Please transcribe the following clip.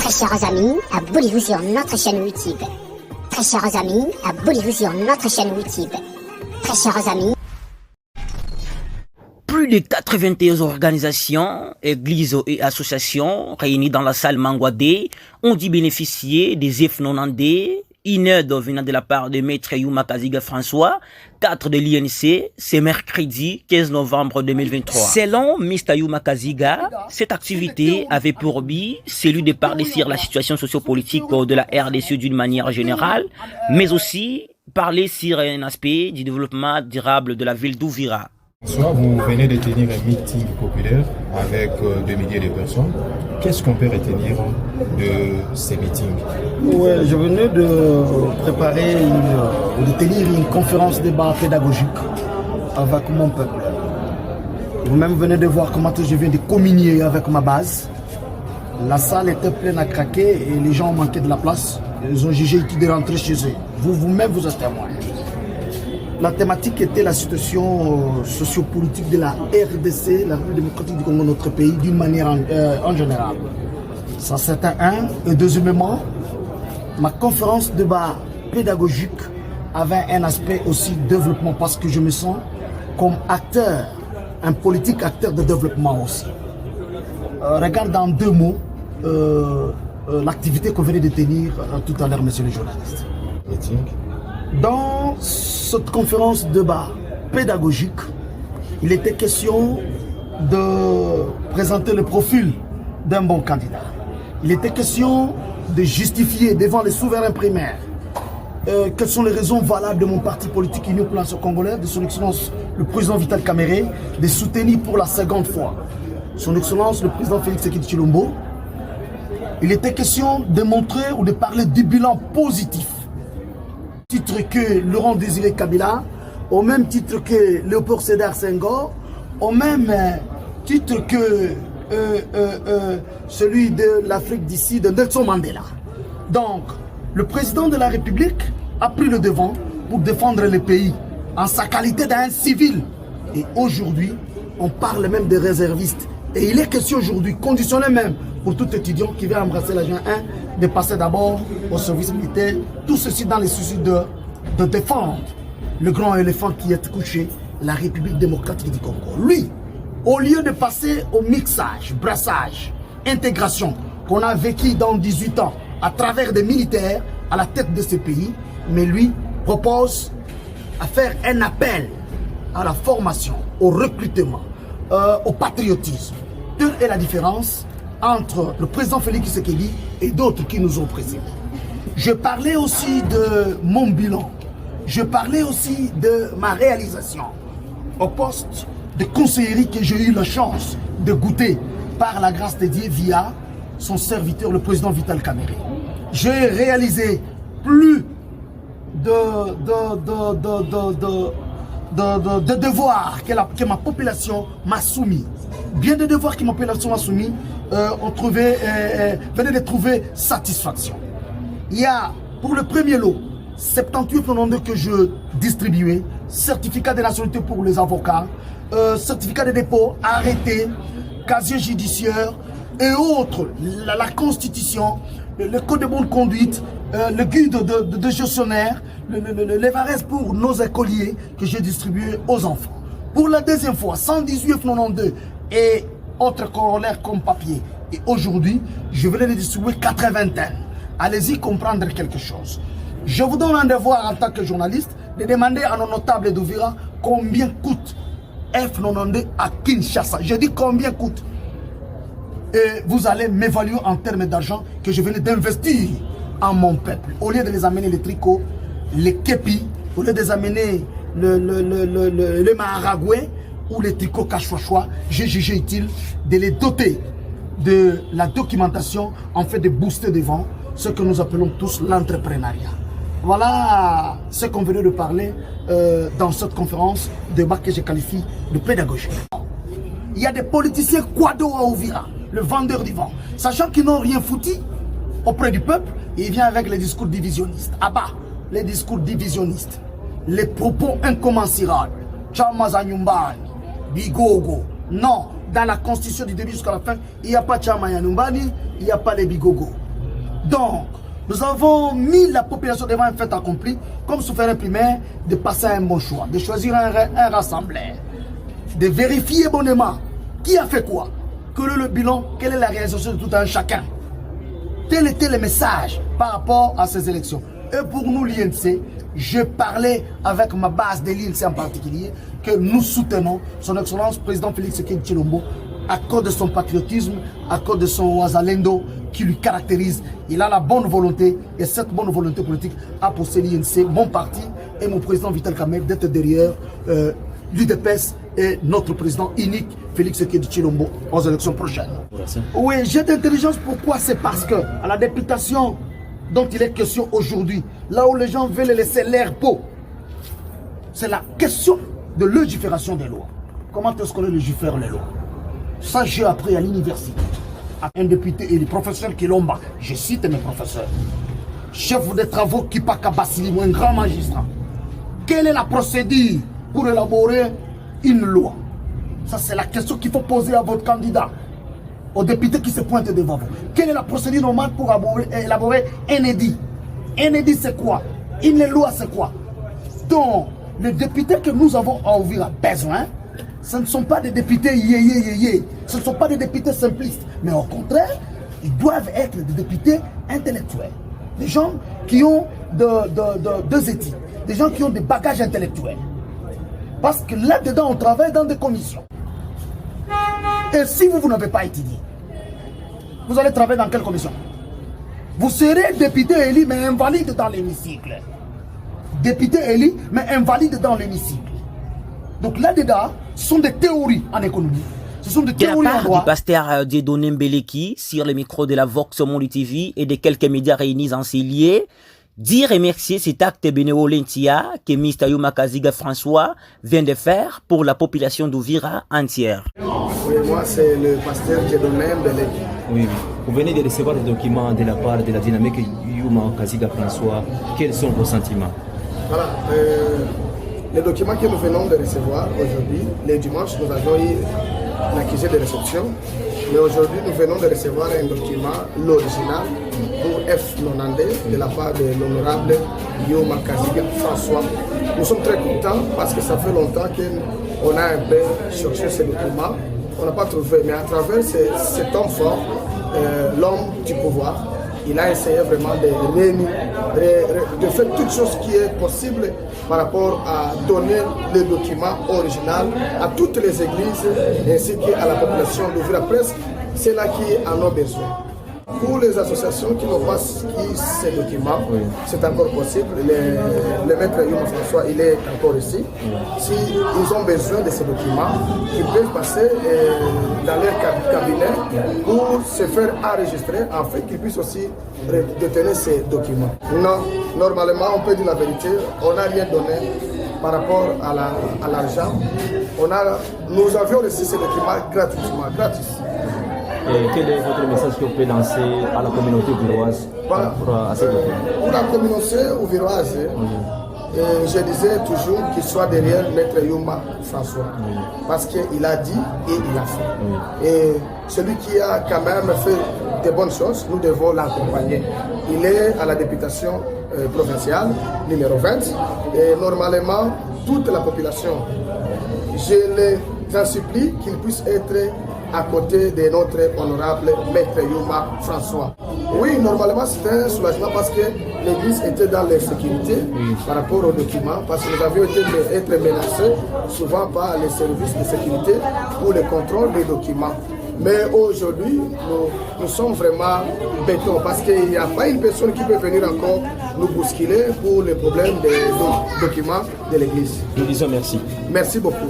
Très chers amis, abonnez-vous sur notre chaîne YouTube. Très chers amis, abonnez-vous sur notre chaîne YouTube. Très chers amis. Plus de 81 organisations, églises et associations réunies dans la salle Mangwadé ont dû bénéficier des F90, une aide venant de la part de Maître Yuma Kaziga François, 4 de l'INC, c'est mercredi 15 novembre 2023. Selon Mr. Yuma Kaziga, cette activité avait pour but celui de parler sur la situation sociopolitique de la RDC d'une manière générale, mais aussi parler sur un aspect du développement durable de la ville d'Ouvira. Soit vous venez de tenir un meeting populaire avec des milliers de personnes. Qu'est-ce qu'on peut retenir de ces meetings? Ouais, je venais de préparer, de tenir une conférence débat pédagogique avec mon peuple. Vous-même venez de voir comment je viens de communier avec ma base. La salle était pleine à craquer et les gens ont manqué de la place. Ils ont jugé utile de rentrer chez eux. Vous-même, vous êtes témoin. La thématique était la situation sociopolitique de la RDC, la République démocratique du Congo, notre pays, d'une manière en général. Ça, c'était un. Et deuxièmement, ma conférence de débat pédagogique avait un aspect aussi développement parce que je me sens comme acteur, un politique acteur de développement aussi. Regarde en deux mots l'activité qu'on venait de tenir tout à l'heure, messieurs les journalistes. Meeting. Dans cette conférence de débat pédagogique, il était question de présenter le profil d'un bon candidat. Il était question de justifier devant les souverains primaires quelles sont les raisons valables de mon parti politique Union pour la nation congolaise, de son excellence le président Vital Kamerhe, de soutenir pour la seconde fois son excellence le président Félix Tshisekedi Tshilombo. Il était question de montrer ou de parler du bilan positif, titre que Laurent Désiré Kabila, au même titre que Léopold Sédar Senghor, au même titre que celui de l'Afrique d'ici, de Nelson Mandela. Donc, le président de la République a pris le devant pour défendre le pays en sa qualité d'un civil. Et aujourd'hui, on parle même des réservistes. Et il est question aujourd'hui, conditionné même pour tout étudiant qui veut embrasser l'agent 1, de passer d'abord au service militaire. Tout ceci dans les soucis de défendre le grand éléphant qui est couché, la République démocratique du Congo. Lui, au lieu de passer au mixage, brassage, intégration qu'on a vécu dans 18 ans à travers des militaires à la tête de ce pays, mais lui propose à faire un appel à la formation, au recrutement, au patriotisme. Telle est la différence entre le président Félix Tshisekedi et d'autres qui nous ont précédés. Je parlais aussi de mon bilan. Je parlais aussi de ma réalisation au poste de conseillerie que j'ai eu la chance de goûter par la grâce de Dieu via son serviteur, le président Vital Kamerhe. J'ai réalisé plus de devoirs que ma population m'a soumis. Bien des devoirs que ma population m'a soumis, venait de trouver satisfaction. Il y a pour le premier lot 78,92 que je distribuais, certificat de nationalité pour les avocats, certificat de dépôt, arrêté, casier judiciaire et autres, la constitution, le code de bonne conduite, le guide de gestionnaire, les vares pour nos écoliers que j'ai distribué aux enfants. Pour la deuxième fois, 118,92 et autres corollaires comme papier. Et aujourd'hui, je vais les distribuer 80. Allez-y comprendre quelque chose. Je vous donne un devoir en tant que journaliste de demander à nos notables d'Ouvira combien coûte F92 à Kinshasa. Je dis combien coûte. Et vous allez m'évaluer en termes d'argent que je venais d'investir en mon peuple. Au lieu de les amener les tricots, les képis, au lieu de les amener le maharagoué ou les tricots cachochois, j'ai jugé utile de les doter de la documentation en fait de booster devant ce que nous appelons tous l'entrepreneuriat. Voilà ce qu'on venait de parler dans cette conférence de débat que je qualifie de pédagogique. Il y a des politiciens quado à Ouvira, le vendeur du vent, sachant qu'ils n'ont rien foutu auprès du peuple, il vient avec les discours divisionnistes. Ah bah, les discours divisionnistes, les propos incommensurables, Chamazanyumbani, Bigogo. Non, dans la constitution du début jusqu'à la fin, il n'y a pas Chama Yanumbani, il n'y a pas les Bigogo. Donc, nous avons mis la population devant un fait accompli, comme souverain primaire, de passer un bon choix, de choisir un rassembleur, de vérifier bonnement qui a fait quoi, quel est le bilan, quelle est la réalisation de tout un chacun. Tel était le message par rapport à ces élections. Et pour nous, l'INC, je parlais avec ma base de l'INC en particulier, que nous soutenons son Excellence Président Félix Tshisekedi Tshilombo à cause de son patriotisme, à cause de son wazalendo qui lui caractérise. Il a la bonne volonté, et cette bonne volonté politique a poussé l'INC, mon parti et mon président Vital Kamerhe d'être derrière l'UDPS et notre président unique Félix Tshisekedi Tshilombo aux élections prochaines. Oui, j'ai d'intelligence. Pourquoi? C'est parce que à la députation dont il est question aujourd'hui, là où les gens veulent laisser l'air pot, c'est la question de légifération des lois. Comment est-ce qu'on légifère les lois? Ça, j'ai appris à l'université. Un député élu, professeur Kilomba, je cite mes professeurs, chef des travaux Kipaka Bassili, un grand magistrat. Quelle est la procédure pour élaborer une loi? Ça, c'est la question qu'il faut poser à votre candidat, au député qui se pointe devant vous. Quelle est la procédure normale pour élaborer un édit? Un édit, c'est quoi? Une loi, c'est quoi? Donc, les députés que nous avons à ouvrir à besoin, ce ne sont pas des députés yé. Ce ne sont pas des députés simplistes. Mais au contraire, ils doivent être des députés intellectuels. Des gens qui ont deux éthiques. Des gens qui ont des bagages intellectuels. Parce que là-dedans, on travaille dans des commissions. Et si vous n'avez pas étudié, vous allez travailler dans quelle commission? Vous serez député élu, mais invalide dans l'hémicycle. Député élu, mais invalide dans l'hémicycle. Donc là-dedans, ce sont des théories en économie. Ce sont des théories en droit. Du pasteur Dieudonné Mbeleki sur le micro de la Vox Monde TV et de quelques médias réunis en ces lieux, dit remercier cet acte bénévolentia que Mr. Yuma Kaziga François vient de faire pour la population d'Uvira entière. Oui, moi c'est le pasteur Dieudonné Mbeleki. Oui. Vous venez de recevoir des documents de la part de la dynamique Yuma Kaziga François. Quels sont vos sentiments? Voilà. Les documents que nous venons de recevoir aujourd'hui, les dimanches, nous avons eu l'accusé de réception. Mais aujourd'hui, nous venons de recevoir un document, l'original, pour F90 de la part de l'honorable Yuma Kaziga François. Nous sommes très contents parce que ça fait longtemps qu'on a un peu cherché ces documents. On n'a pas trouvé, mais à travers cet homme fort, l'homme du pouvoir, il a essayé vraiment de faire toute chose qui est possible par rapport à donner le document original à toutes les églises ainsi qu'à la population d'Uvira Presse. C'est là qui en ont besoin. Pour les associations qui n'ont pas ces documents, c'est encore possible. Le maître Yuma François, il est encore ici. S'ils ont besoin de ces documents, ils peuvent passer dans leur cabinet pour se faire enregistrer afin qu'ils puissent aussi détenir ces documents. Non, normalement, on peut dire la vérité, on n'a rien donné par rapport à l'argent. Nous avions reçu ces documents gratuitement, gratis. Et quel est votre message que vous pouvez lancer à la communauté uviroise par rapport à ces documents? Pour la communauté uviroise, je disais toujours qu'il soit derrière Maître Yuma François. Parce qu'il a dit et il a fait. Et celui qui a quand même fait de bonnes choses, nous devons l'accompagner. Il est à la députation provinciale, numéro 20. Et normalement, toute la population, je les en supplie qu'ils puissent être à côté de notre honorable Maître Yuma François. Oui, normalement c'était un soulagement parce que l'église était dans l'insécurité par rapport aux documents, parce que nous avions été menacés souvent par les services de sécurité pour le contrôle des documents. Mais aujourd'hui, nous sommes vraiment béton parce qu'il n'y a pas une personne qui peut venir encore nous bousculer pour les problèmes des documents de l'église. Nous disons merci. Merci beaucoup.